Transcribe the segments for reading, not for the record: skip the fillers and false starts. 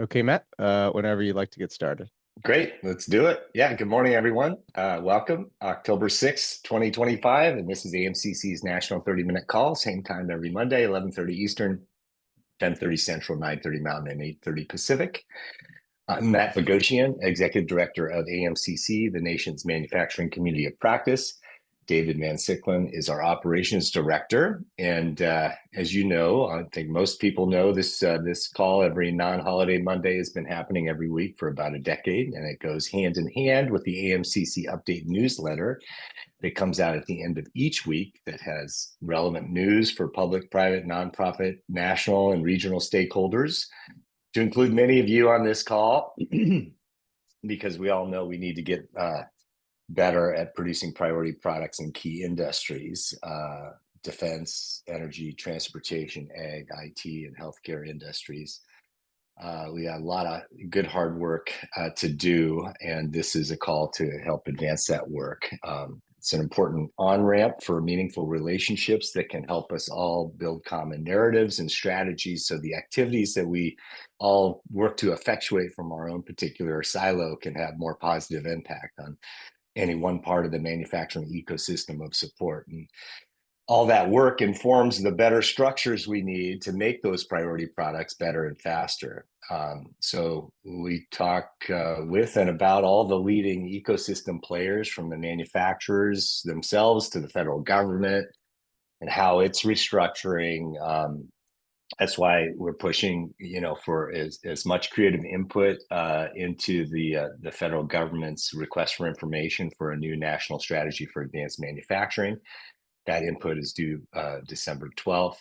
Okay, Matt, whenever you'd like to get started. Great, let's do it. Yeah, good morning, everyone. Welcome, October 6th, 2025, and this is AMCC's National 30-Minute Call, same time every Monday, 11:30 Eastern, 10:30 Central, 9:30 Mountain, and 8:30 Pacific. I'm Matt Bogosian, Executive Director of AMCC, the nation's manufacturing community of practice. David Van Sicklen is our Operations Director. And as you know, I think most people know this call every non-holiday Monday has been happening every week for about a decade, and it goes hand in hand with the AMCC Update newsletter that comes out at the end of each week that has relevant news for public, private, nonprofit, national, and regional stakeholders to include many of you on this call because we all know we need to get better at producing priority products in key industries, defense, energy, transportation, ag, IT, and healthcare industries. We got a lot of good hard work to do, and this is a call to help advance that work. It's an important on-ramp for meaningful relationships that can help us all build common narratives and strategies so the activities that we all work to effectuate from our own particular silo can have more positive impact on any one part of the manufacturing ecosystem of support. And all that work informs the better structures we need to make those priority products better and faster. So we talk with and about all the leading ecosystem players, from the manufacturers themselves to the federal government, and how it's restructuring. That's why we're pushing, for as much creative input into the federal government's request for information for a new national strategy for advanced manufacturing. That input is due December 12th.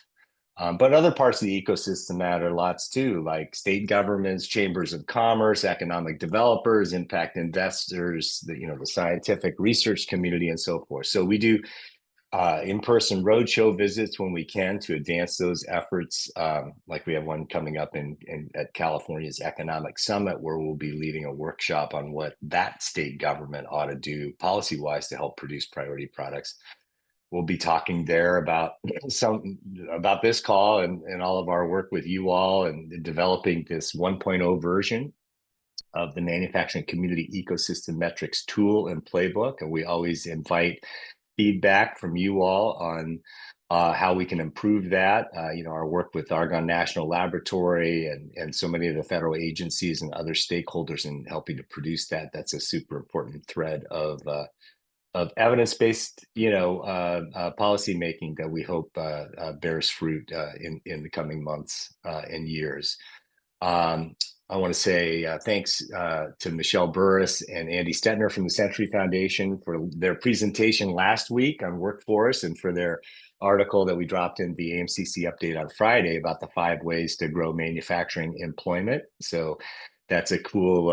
But other parts of the ecosystem matter lots too, like state governments, chambers of commerce, economic developers, impact investors, the scientific research community, and so forth. So we do in-person roadshow visits when we can to advance those efforts. Like we have one coming up at California's Economic Summit, where we'll be leading a workshop on what that state government ought to do policy-wise to help produce priority products. We'll be talking there about this call and all of our work with you all and developing this 1.0 version of the manufacturing community ecosystem metrics tool and playbook. And we always invite feedback from you all on how we can improve that. Our work with Argonne National Laboratory and so many of the federal agencies and other stakeholders in helping to produce that. That's a super important thread of evidence-based, policy making that we hope bears fruit in the coming months and years. I want to say thanks to Michelle Burris and Andy Stetner from the Century Foundation for their presentation last week on workforce, and for their article that we dropped in the AMCC update on Friday about the 5 ways to grow manufacturing employment. So that's a cool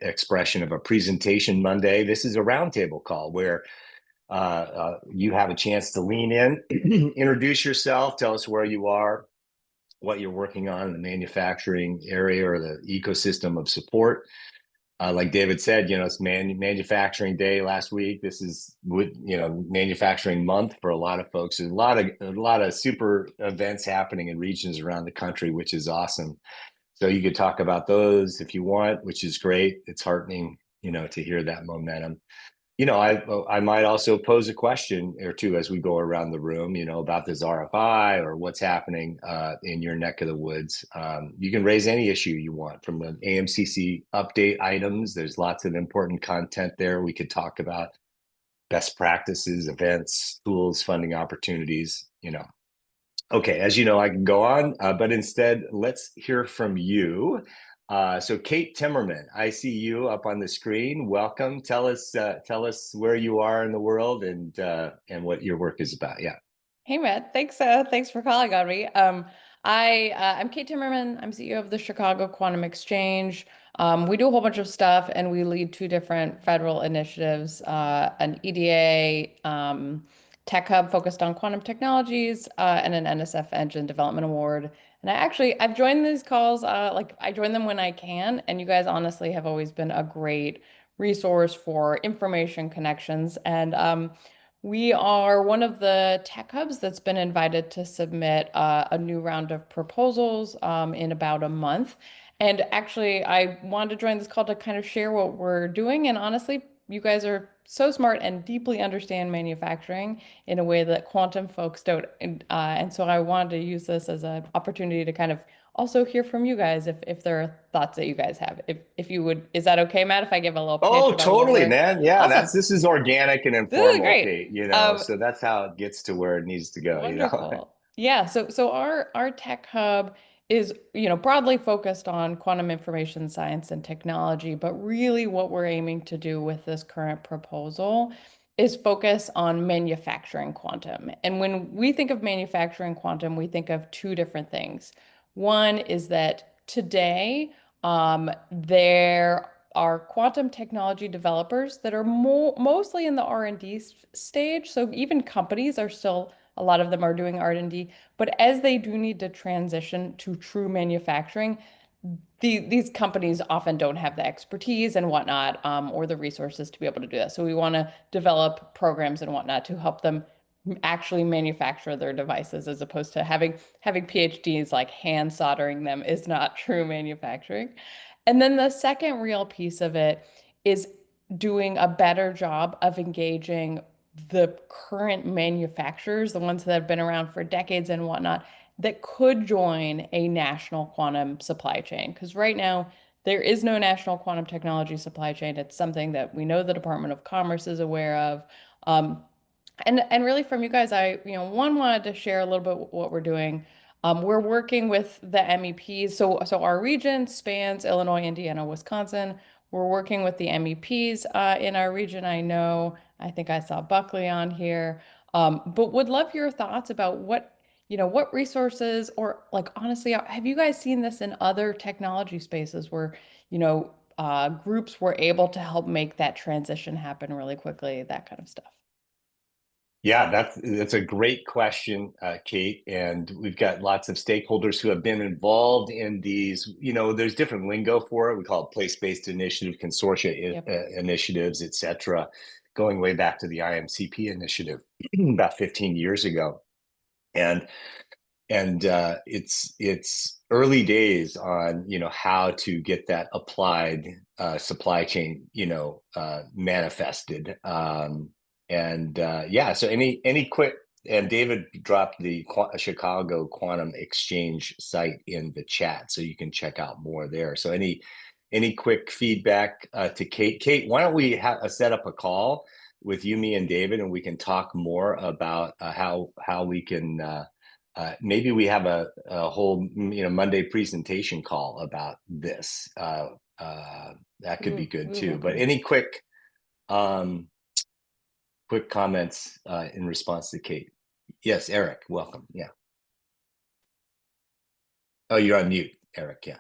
expression of a presentation Monday. This is a roundtable call where you have a chance to lean in, introduce yourself, tell us where you are, what you're working on in the manufacturing area or the ecosystem of support. Like David said, it's manufacturing day last week. This is manufacturing month for a lot of folks. There's a lot of super events happening in regions around the country, which is awesome. So you could talk about those if you want, which is great. It's heartening, to hear that momentum. I might also pose a question or two as we go around the room, about this RFI or what's happening in your neck of the woods. You can raise any issue you want from the AMCC update items. There's lots of important content there. We could talk about best practices, events, tools, funding opportunities. Okay, as you know, I can go on, but instead, let's hear from you. So Kate Timmerman, I see you up on the screen. Welcome. Tell us where you are in the world and what your work is about. Yeah. Hey Matt, thanks for calling on me. I'm Kate Timmerman. I'm CEO of the Chicago Quantum Exchange. We do a whole bunch of stuff, and we lead 2 different federal initiatives: an EDA tech hub focused on quantum technologies, and an NSF Engine Development Award. And I've joined these calls. I join them when I can, and you guys honestly have always been a great resource for information connections. And We are one of the tech hubs that's been invited to submit a new round of proposals in about a month. And actually, I wanted to join this call to kind of share what we're doing. And honestly, you guys are so smart and deeply understand manufacturing in a way that quantum folks don't. And so I wanted to use this as an opportunity to kind of also hear from you guys if there are thoughts that you guys have. If you would, is that okay, Matt, if I give a little pitch Oh, about what totally, we're man. Yeah, awesome. this is organic and This is informal, great. Kate, Um, so that's how it gets to where it needs to go, Wonderful. Yeah, so our tech hub is, broadly focused on quantum information science and technology, but really what we're aiming to do with this current proposal is focus on manufacturing quantum. And when we think of manufacturing quantum, we think of two different things. One is that today, there are quantum technology developers that are mostly in the R&D stage. So even companies are still, a lot of them are doing R&D, but as they do need to transition to true manufacturing, these companies often don't have the expertise and whatnot, or the resources to be able to do that. So we want to develop programs and whatnot to help them actually manufacture their devices, as opposed to having PhDs like hand soldering them is not true manufacturing. And then the second real piece of it is doing a better job of engaging the current manufacturers, the ones that have been around for decades and whatnot, that could join a national quantum supply chain. Because right now, there is no national quantum technology supply chain. It's something that we know the Department of Commerce is aware of. Um, and really from you guys, one wanted to share a little bit what we're doing. We're working with the MEPs. So our region spans Illinois, Indiana, Wisconsin. We're working with the MEPs in our region. I think I saw Buckley on here. But would love your thoughts about what resources, or like honestly, have you guys seen this in other technology spaces where, groups were able to help make that transition happen really quickly, that kind of stuff? Yeah, that's a great question, Kate. And we've got lots of stakeholders who have been involved in these. There's different lingo for it. We call it place-based initiative, consortia Yep. initiatives, et cetera, going way back to the IMCP initiative about 15 years ago. And it's early days on how to get that applied supply chain manifested. So any quick, and David dropped the Chicago Quantum Exchange site in the chat, so you can check out more there. So any quick feedback to Kate? Kate, why don't we set up a call with you, me, and David, and we can talk more about how we can maybe we have a whole Monday presentation call about this. That could be good We too. love But that. any quick comments in response to Kate? Yes, Eric, welcome. Yeah. Oh, you're on mute, Eric. Yeah.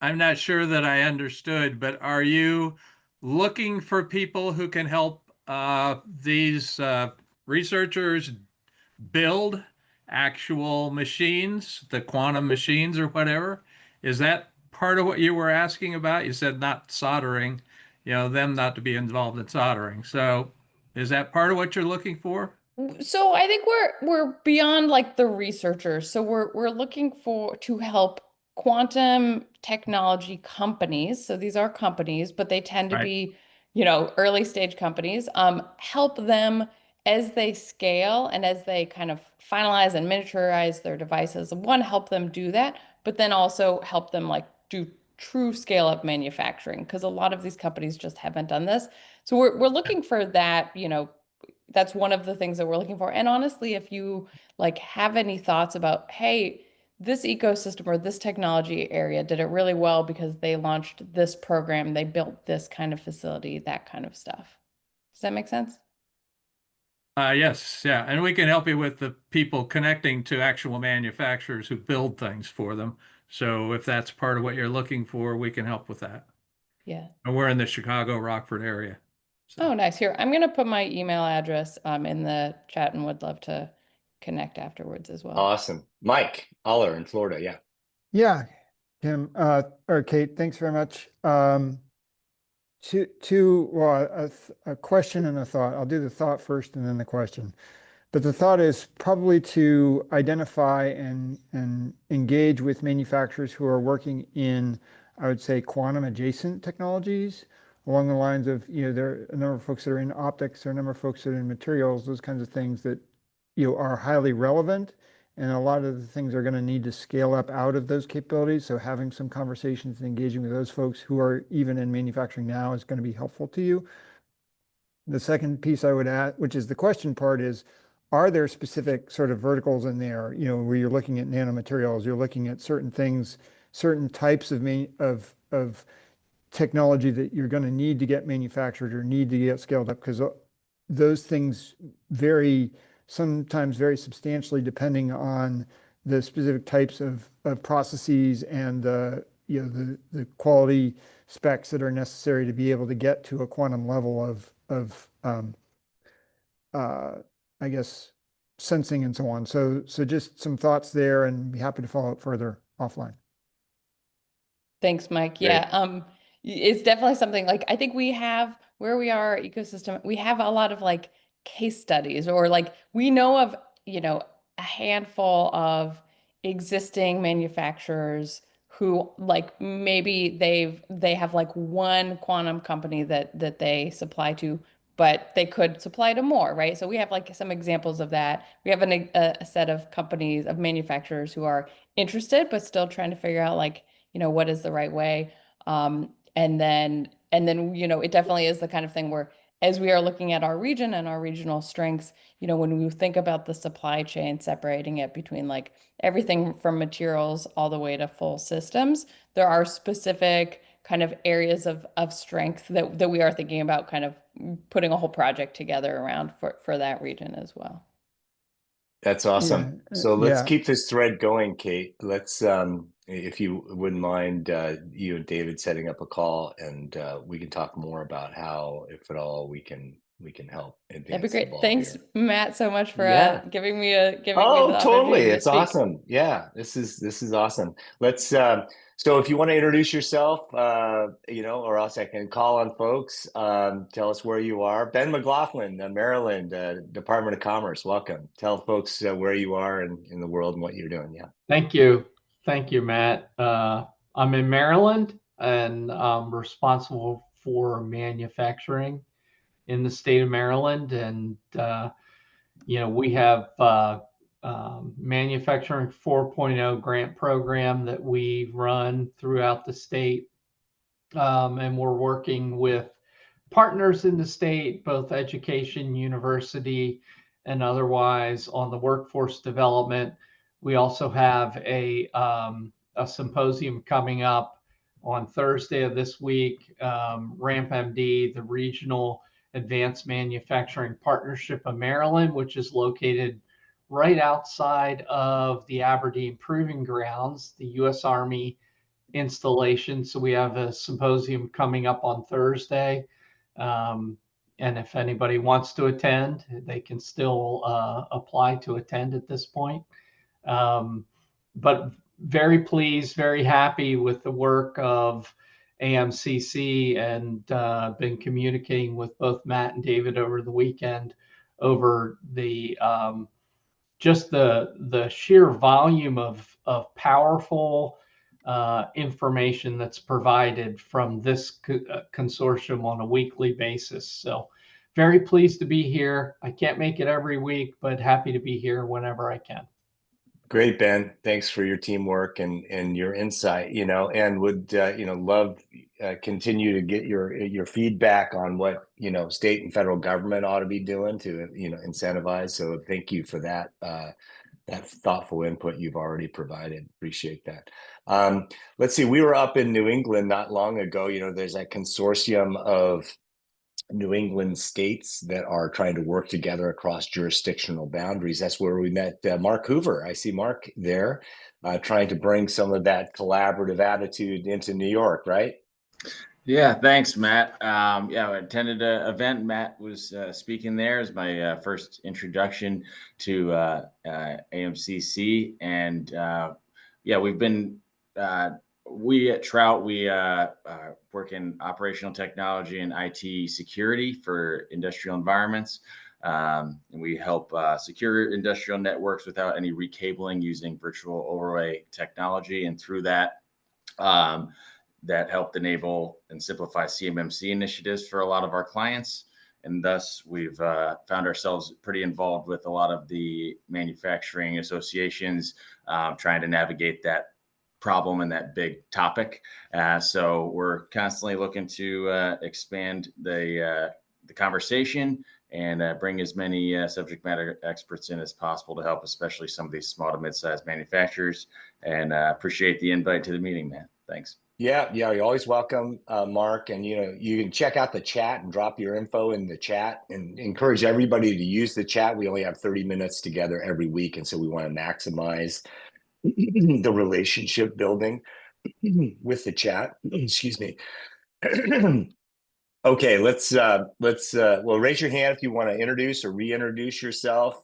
I'm not sure that I understood, but are you looking for people who can help these researchers build actual machines, the quantum machines or whatever? Is that part of what you were asking about? You said not soldering, them not to be involved in soldering. So is that part of what you're looking for? So I think we're beyond like the researchers. So we're looking for to help quantum technology companies. So these are companies, but they tend to Right. be, early stage companies. Help them as they scale and as they kind of finalize and miniaturize their devices. One, help them do that, but then also help them like do true scale up manufacturing, because a lot of these companies just haven't done this. So we're looking for that, that's one of the things that we're looking for. And honestly, if you like have any thoughts about, hey, this ecosystem or this technology area did it really well because they launched this program, they built this kind of facility, that kind of stuff. Does that make sense? Yes, yeah. And we can help you with the people connecting to actual manufacturers who build things for them. So if that's part of what you're looking for, we can help with that. Yeah. And we're in the Chicago, Rockford area. Oh, So nice. Here, I'm gonna put my email address in the chat and would love to connect afterwards as well. Awesome. Mike Aller in Florida. Yeah. Yeah, Kim, or Kate, thanks very much. a question and a thought. I'll do the thought first and then the question. But the thought is probably to identify and engage with manufacturers who are working in, I would say, quantum adjacent technologies along the lines of, there are a number of folks that are in optics, there are a number of folks that are in materials, those kinds of things that, are highly relevant. And a lot of the things are going to need to scale up out of those capabilities. So having some conversations and engaging with those folks who are even in manufacturing now is going to be helpful to you. The second piece I would add, which is the question part, is are there specific sort of verticals in there, where you're looking at nanomaterials, you're looking at certain things, certain types of technology that you're going to need to get manufactured or need to get scaled up, because those things vary sometimes very substantially depending on the specific types of processes and the quality specs that are necessary to be able to get to a quantum level of I guess sensing and so on. So just some thoughts there, and be happy to follow up further offline. Thanks, Mike. Great. Yeah, it's definitely something like I think we have where we are ecosystem. We have a lot of like case studies, or like we know of, a handful of existing manufacturers who like maybe they have like one quantum company that they supply to, but they could supply to more, right? So we have like some examples of that. We have a set of companies of manufacturers who are interested, but still trying to figure out like, what is the right way. And then, it definitely is the kind of thing where as we are looking at our region and our regional strengths, when we think about the supply chain, separating it between like everything from materials all the way to full systems, there are specific kind of areas of strength that we are thinking about kind of putting a whole project together around for that region as well. That's awesome. Yeah, So let's yeah. keep this thread going, Kate. Let's, if you wouldn't mind, you and David setting up a call, and we can talk more about how, if at all, we can help That'd be advance the great. ball Thanks, here. Matt, so much for Yeah. giving me the Oh, totally. opportunity to It's speak. awesome. Yeah, this is awesome. Let's so if you want to introduce yourself, or else I can call on folks. Tell us where you are. Ben McLaughlin, Maryland, Department of Commerce. Welcome. Tell folks where you are in the world and what you're doing. Yeah. Thank you. Thank you, Matt. I'm in Maryland, and I'm responsible for manufacturing in the state of Maryland. And, we have Manufacturing 4.0 grant program that we run throughout the state. And we're working with partners in the state, both education, university, and otherwise on the workforce development. We also have a symposium coming up on Thursday of this week. RAMP-MD, the Regional Advanced Manufacturing Partnership of Maryland, which is located right outside of the Aberdeen Proving Grounds, the U.S. Army installation. So we have a symposium coming up on Thursday. And if anybody wants to attend, they can still apply to attend at this point. But very pleased, very happy with the work of AMCC, and been communicating with both Matt and David over the weekend over the just the sheer volume of powerful information that's provided from this consortium on a weekly basis. So very pleased to be here. I can't make it every week, but happy to be here whenever I can. Great, Ben. Thanks for your teamwork and your insight, and would, love continue to get your feedback on what, state and federal government ought to be doing to, incentivize. So thank you for that, that thoughtful input you've already provided. Appreciate that. Let's see, we were up in New England not long ago. There's that consortium of New England states that are trying to work together across jurisdictional boundaries. That's where we met Mark Hoover. I see Mark there, trying to bring some of that collaborative attitude into New York, right? Yeah, thanks, Matt. I attended an event. Matt was speaking there as my first introduction to AMCC. And we've been we at Trout, we work in operational technology and IT security for industrial environments. And we help secure industrial networks without any recabling using virtual overlay technology. And through that, that helped enable and simplify CMMC initiatives for a lot of our clients. And thus, we've found ourselves pretty involved with a lot of the manufacturing associations, trying to navigate that problem and that big topic. So we're constantly looking to expand the conversation and bring as many subject matter experts in as possible to help, especially some of these small to mid-sized manufacturers. And appreciate the invite to the meeting, man. Thanks. Yeah, you're always welcome, Mark. And you can check out the chat and drop your info in the chat, and encourage everybody to use the chat. We only have 30 minutes together every week, and so we want to maximize the relationship building with the chat. Excuse me. Okay, let's well, raise your hand if you want to introduce or reintroduce yourself.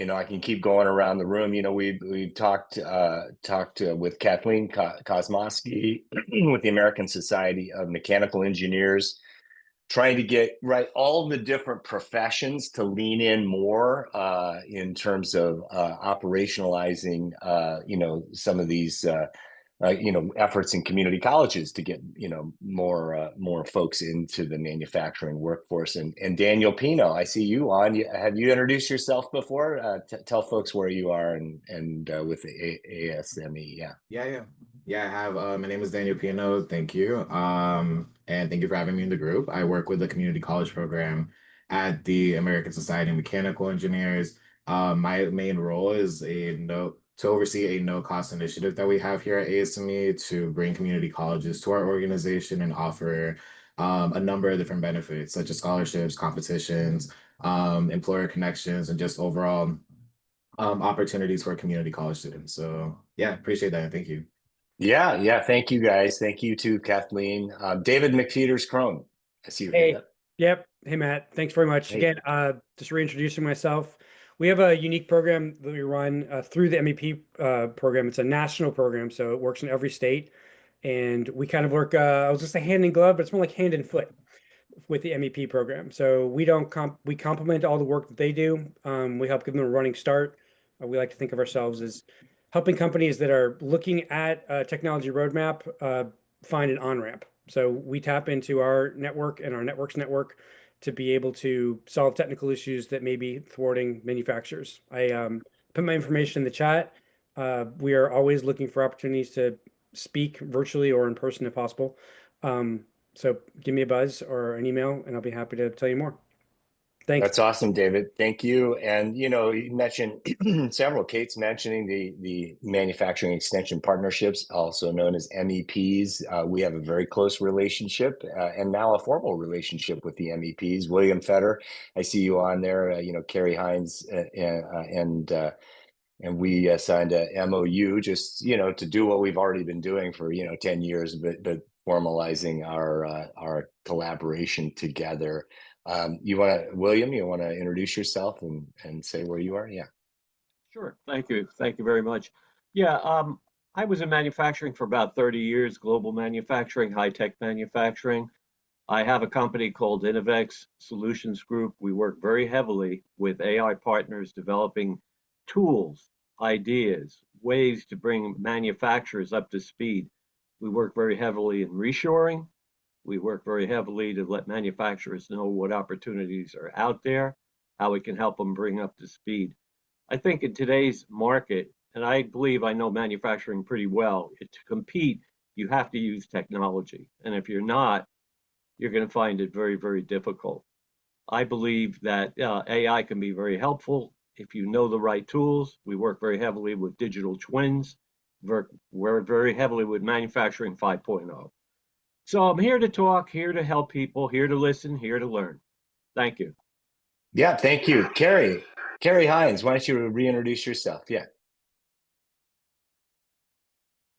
I can keep going around the room. We've talked with Kathleen Kosmosky with the American Society of Mechanical Engineers, trying to get all the different professions to lean in more in terms of operationalizing some of these efforts in community colleges to get more folks into the manufacturing workforce. And Daniel Pino, I see you on. Have you introduced yourself before? Tell folks where you are and with the ASME. Yeah, I have. My name is Daniel Pino. Thank you. And thank you for having me in the group. I work with the community college program at the American Society of Mechanical Engineers. My main role is to oversee a no-cost initiative that we have here at ASME to bring community colleges to our organization and offer a number of different benefits, such as scholarships, competitions, employer connections, and just overall opportunities for community college students. So yeah, appreciate that. Thank you. Yeah. Thank you, guys. Thank you to Kathleen. David McFeeters-Crone. I see your hand up. Yep. Hey, Matt. Thanks very much. Hey. Again, just reintroducing myself. We have a unique program that we run through the MEP program. It's a national program, so it works in every state. And we kind of work, I was just a hand in glove, but it's more like hand and foot with the MEP program. So we complement all the work that they do. We help give them a running start. We like to think of ourselves as helping companies that are looking at a technology roadmap find an on-ramp. So we tap into our network and our network's network to be able to solve technical issues that may be thwarting manufacturers. I put my information in the chat. We are always looking for opportunities to speak virtually or in person if possible. So give me a buzz or an email and I'll be happy to tell you more. Thanks. That's awesome, David. Thank you. And you mentioned several. Kate's mentioning the manufacturing extension partnerships, also known as MEPs. We have a very close relationship and now a formal relationship with the MEPs. William Fetter, I see you on there. Carrie Hines and we signed a MOU just to do what we've already been doing for 10 years, but formalizing our collaboration together. William, you want to introduce yourself and say where you are? Yeah. Sure. Thank you. Thank you very much. Yeah. I was in manufacturing for about 30 years, global manufacturing, high-tech manufacturing. I have a company called Innovex Solutions Group. We work very heavily with AI partners developing tools, ideas, ways to bring manufacturers up to speed. We work very heavily in reshoring. We work very heavily to let manufacturers know what opportunities are out there, how we can help them bring up to speed. I think in today's market, and I believe I know manufacturing pretty well, to compete, you have to use technology. And if you're not, you're going to find it very, very difficult. I believe that AI can be very helpful if you know the right tools. We work very heavily with digital twins. We're very heavily with manufacturing 5.0. So I'm here to talk, here to help people, here to listen, here to learn. Thank you. Yeah, thank you. Carrie Hines, why don't you reintroduce yourself? Yeah.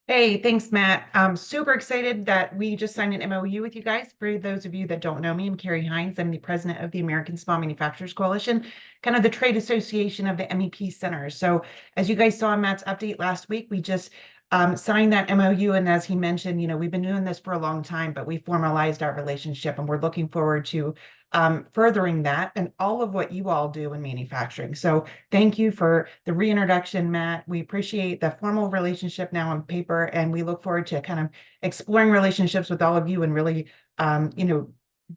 Hey, thanks, Matt. I'm super excited that we just signed an MOU with you guys. For those of you that don't know me, I'm Carrie Hines. I'm the president of the American Small Manufacturers Coalition, kind of the trade association of the MEP centers. So as you guys saw in Matt's update last week, we just sign that MOU. And as he mentioned, we've been doing this for a long time, but we formalized our relationship, and we're looking forward to furthering that and all of what you all do in manufacturing. So thank you for the reintroduction, Matt. We appreciate the formal relationship now on paper, and we look forward to kind of exploring relationships with all of you and really,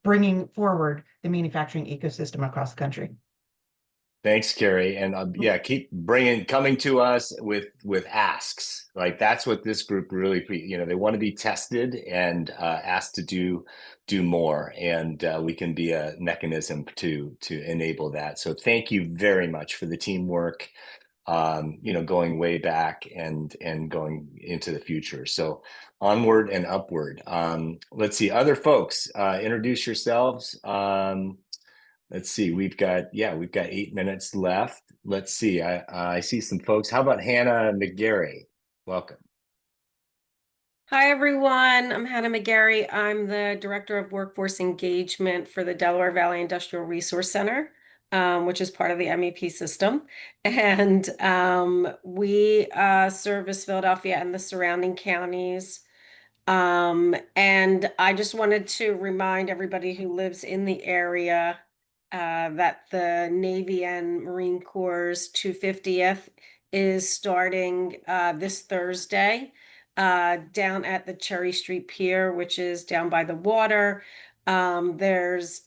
bringing forward the manufacturing ecosystem across the country. Thanks, Carrie. And yeah, keep coming to us with asks. Like that's what this group really, they want to be tested and asked to do more. And we can be a mechanism to enable that. So thank you very much for the teamwork, going way back and going into the future. So onward and upward. Let's see, other folks, introduce yourselves. Let's see, we've got 8 minutes left. Let's see, I see some folks. How about Hannah McGarry? Welcome. Hi, everyone. I'm Hannah McGarry. I'm the Director of Workforce Engagement for the Delaware Valley Industrial Resource Center, which is part of the MEP system. And we service Philadelphia and the surrounding counties. And I just wanted to remind everybody who lives in the area that the Navy and Marine Corps' 250th is starting this Thursday down at the Cherry Street Pier, which is down by the water. There's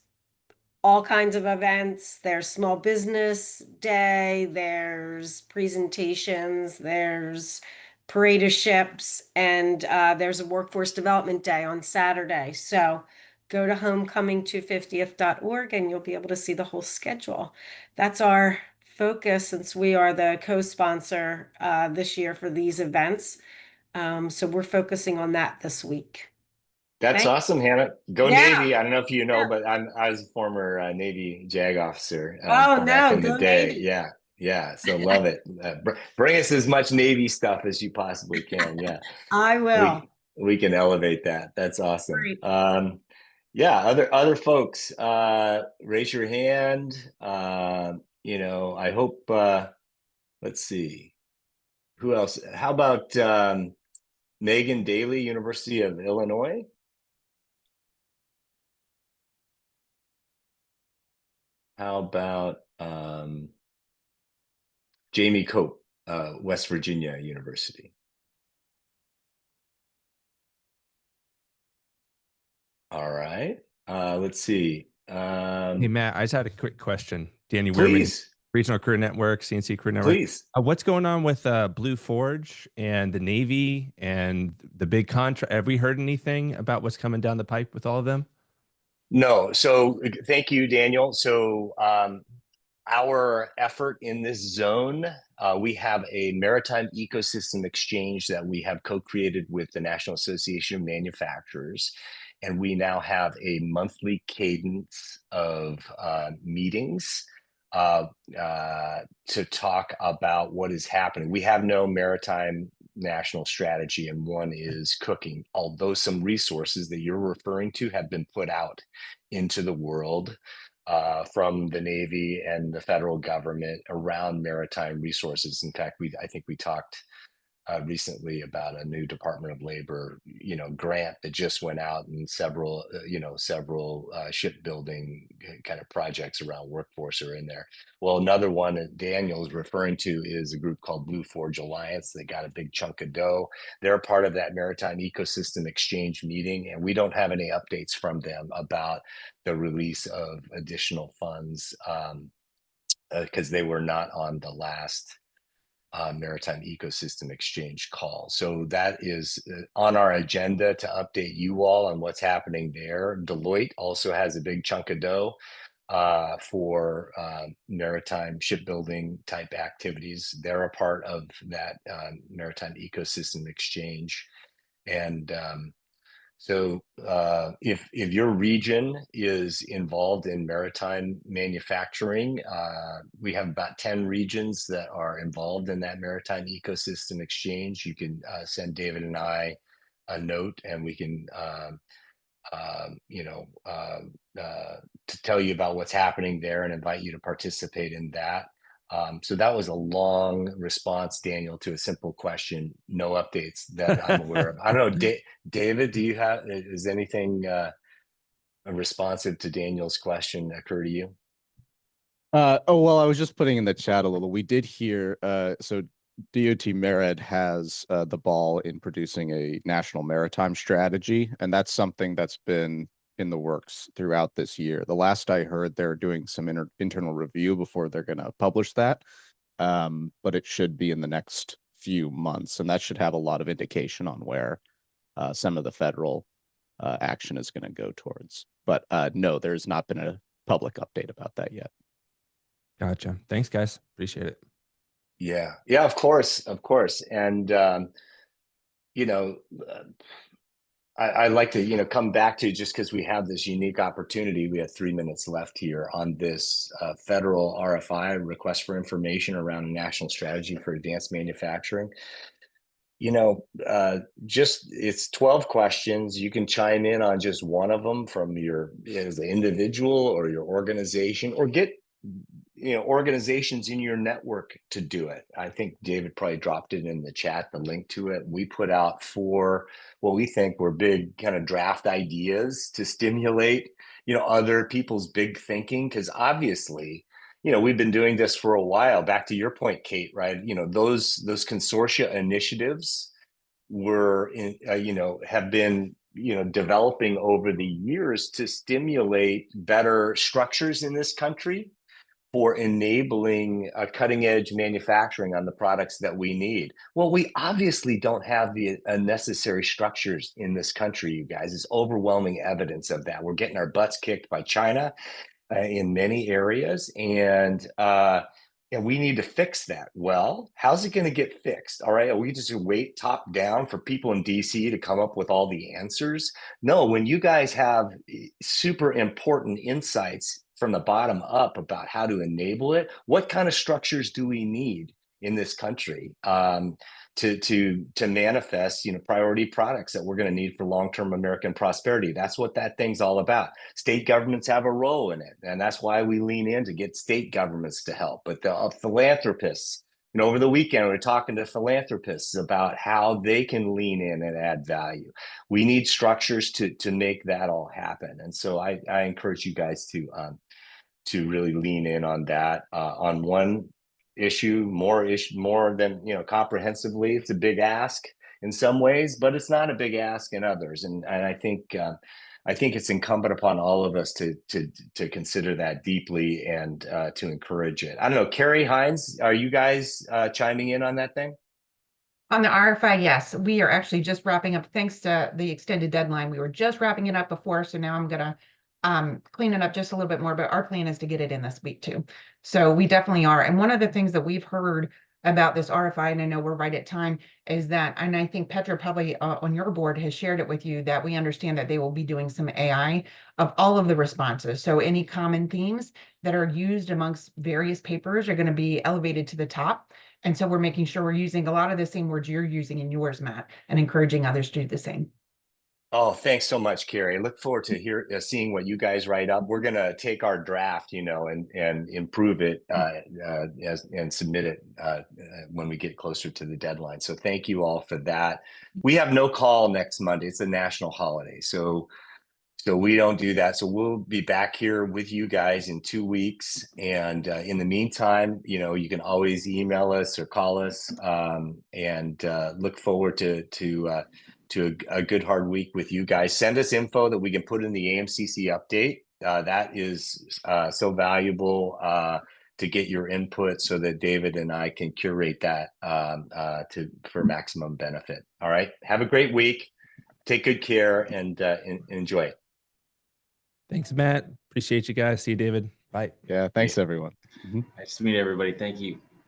all kinds of events. There's Small Business Day, there's presentations, there's parade of ships, and there's a Workforce Development Day on Saturday. So go to homecoming250th.org and you'll be able to see the whole schedule. That's our focus since we are the co-sponsor this year for these events. So we're focusing on that this week. That's Thanks. awesome, Hannah. Go Yeah. Navy. I don't know if you know, Yeah. but I was a former Navy JAG officer Oh, back no, in the go day. Navy. Yeah. So love it. Bring us as much Navy stuff as you possibly can. Yeah, I will. we can elevate that. That's awesome. Great. Yeah, other folks, raise your hand. I hope. Let's see, who else? How about Megan Daly, University of Illinois? How about Jamie Cope, West Virginia University? All right. Let's see. Hey, Matt, I just had a quick question. Danny Weirman, Please. Regional Career Network, CNC Career Network. Please. What's going on with Blue Forge and the Navy and the big contract? Have we heard anything about what's coming down the pipe with all of them? No. So thank you, Daniel. So our effort in this zone, we have a maritime ecosystem exchange that we have co-created with the National Association of Manufacturers. And we now have a monthly cadence of meetings to talk about what is happening. We have no maritime national strategy, and one is cooking, although some resources that you're referring to have been put out into the world from the Navy and the federal government around maritime resources. In fact, I think we talked recently about a new Department of Labor, grant that just went out, and several shipbuilding kind of projects around workforce are in there. Well, another one that Daniel is referring to is a group called Blue Forge Alliance. They got a big chunk of dough. They're part of that maritime ecosystem exchange meeting, and we don't have any updates from them about the release of additional funds because they were not on the last maritime ecosystem exchange call. So that is on our agenda to update you all on what's happening there. Deloitte also has a big chunk of dough for maritime shipbuilding type activities. They're a part of that maritime ecosystem exchange. And so if your region is involved in maritime manufacturing, we have about 10 regions that are involved in that maritime ecosystem exchange. You can send David and I a note, and we can to tell you about what's happening there and invite you to participate in that. So that was a long response, Daniel, to a simple question. No updates that I'm aware of. I don't know, David, is anything responsive to Daniel's question occur to you? Oh, well, I was just putting in the chat a little. We did hear, so DOT Merit has the ball in producing a national maritime strategy, and that's something that's been in the works throughout this year. The last I heard, they're doing some internal review before they're going to publish that, but it should be in the next few months, and that should have a lot of indication on where some of the federal action is going to go towards. But no, there's not been a public update about that yet. Gotcha. Thanks, guys. Appreciate it. Yeah, of course. And, I'd like to, come back to, just because we have this unique opportunity, we have 3 minutes left here on this federal RFI, request for information around a national strategy for advanced manufacturing. It's 12 questions. You can chime in on just one of them from as an individual or your organization, or get organizations in your network to do it. I think David probably dropped it in the chat, the link to it. We put out 4 what we think were big kind of draft ideas to stimulate other people's big thinking, because obviously we've been doing this for a while. Back to your point, Kate, right? Those consortia initiatives have been developing over the years to stimulate better structures in this country for enabling cutting edge manufacturing on the products that we need. Well, we obviously don't have the necessary structures in this country, you guys. It's overwhelming evidence of that. We're getting our butts kicked by China in many areas, and we need to fix that. Well, how's it going to get fixed? All right, are we just wait top down for people in DC to come up with all the answers? No, when you guys have super important insights from the bottom up about how to enable it, what kind of structures do we need in this country to manifest priority products that we're going to need for long-term American prosperity? That's what that thing's all about. State governments have a role in it, and that's why we lean in to get state governments to help. But the philanthropists, over the weekend, we were talking to philanthropists about how they can lean in and add value. We need structures to make that all happen. And so I encourage you guys to really lean in on that, on one issue, more than comprehensively. It's a big ask in some ways, but it's not a big ask in others. And I think it's incumbent upon all of us to consider that deeply and to encourage it. I don't know, Carrie, Hines, are you guys chiming in on that thing? On the RFI, yes, we are actually just wrapping up, thanks to the extended deadline. We were just wrapping it up before, so now I'm gonna clean it up just a little bit more, but our plan is to get it in this week too. So we definitely are. And one of the things that we've heard about this RFI, and I know we're right at time, is that, and I think Petra probably on your board has shared it with you, that we understand that they will be doing some AI of all of the responses. So any common themes that are used amongst various papers are going to be elevated to the top. And so we're making sure we're using a lot of the same words you're using in yours, Matt, and encouraging others to do the same. Oh, thanks so much, Carrie. I look forward to seeing what you guys write up. We're going to take our draft, and improve it and submit it when we get closer to the deadline. So thank you all for that. We have no call next Monday. It's a national holiday. So we don't do that. So we'll be back here with you guys in 2 weeks. And in the meantime, you can always email us or call us, and look forward to a good hard week with you guys. Send us info that we can put in the AMCC update. That is so valuable to get your input so that David and I can curate that for maximum benefit. All right. Have a great week. Take good care and enjoy it. Thanks, Matt. Appreciate you guys. See you, David. Bye. Yeah. Thanks, everyone. Nice to meet everybody. Thank you.